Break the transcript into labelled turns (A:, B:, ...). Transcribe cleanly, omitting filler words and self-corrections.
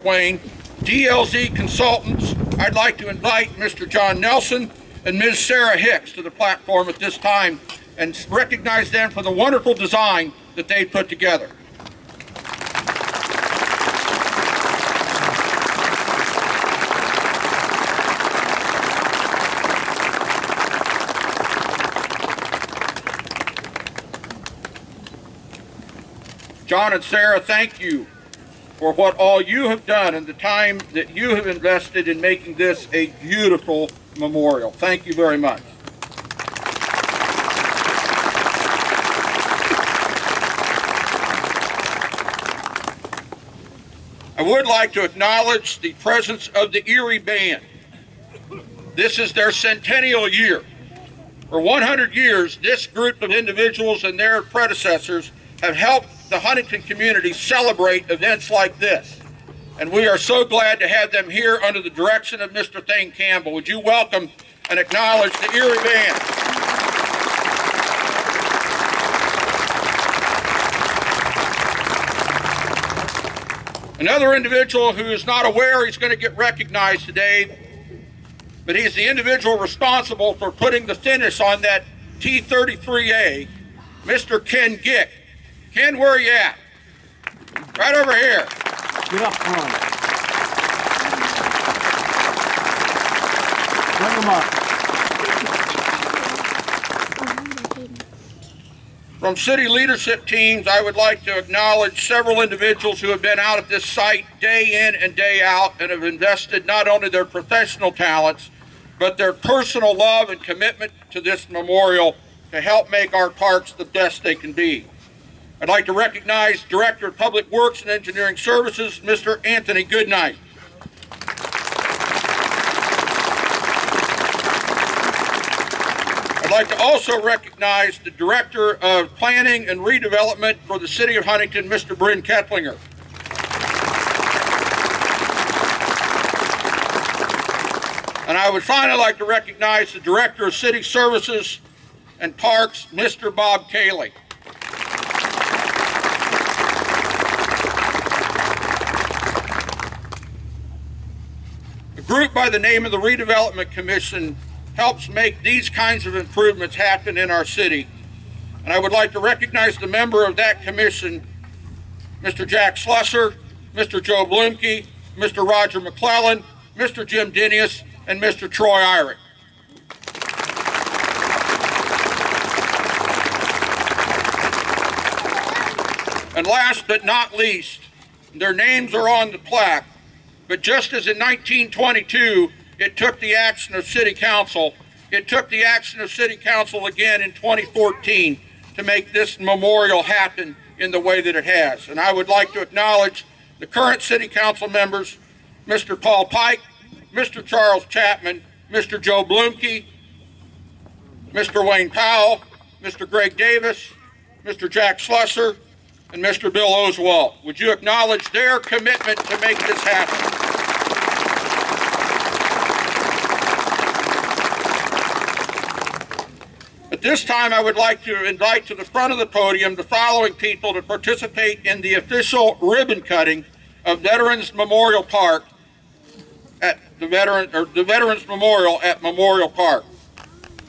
A: Wayne, GLZ Consultants, I'd like to invite Mr. John Nelson and Ms. Sarah Hicks to the platform at this time and recognize them for the wonderful design that they put together. John and Sarah, thank you for what all you have done and the time that you have invested in making this a beautiful memorial. Thank you very much. I would like to acknowledge the presence of the Erie Band. This is their centennial year. For 100 years, this group of individuals and their predecessors have helped the Huntington community celebrate events like this. And we are so glad to have them here under the direction of Mr. Thane Campbell. Would you welcome and acknowledge the Erie Band? Another individual who is not aware he's going to get recognized today, but he's the individual responsible for putting the finish on that T-33A, Mr. Ken Gick. Ken, where are you at? Right over here.
B: Get up front. Bring him up.
A: From city leadership teams, I would like to acknowledge several individuals who have been out at this site day in and day out and have invested not only their professional talents, but their personal love and commitment to this memorial to help make our parks the best they can be. I'd like to recognize Director of Public Works and Engineering Services, Mr. Anthony Goodnight. I'd like to also recognize the Director of Planning and Redevelopment for the City of Huntington, Mr. Bryn Keplinger. And I would finally like to recognize the Director of City Services and Parks, Mr. Bob Caley. A group by the name of the Redevelopment Commission helps make these kinds of improvements happen in our city. And I would like to recognize the member of that commission, Mr. Jack Slusser, Mr. Joe Blomeke, Mr. Roger Mcclellan, Mr. Jim Dinius, and Mr. Troy Irick. And last but not least, their names are on the plaque, but just as in 1922, it took the action of City Council, it took the action of City Council again in 2014 to make this memorial happen in the way that it has. And I would like to acknowledge the current City Council members, Mr. Paul Pike, Mr. Charles Chapman, Mr. Joe Blomeke, Mr. Wayne Powell, Mr. Greg Davis, Mr. Jack Slusser, and Mr. Bill Oswalt. Would you acknowledge their commitment to make this happen? At this time, I would like to invite to the front of the podium the following people to participate in the official ribbon cutting of Veterans Memorial Park at the Veterans Memorial at Memorial Park.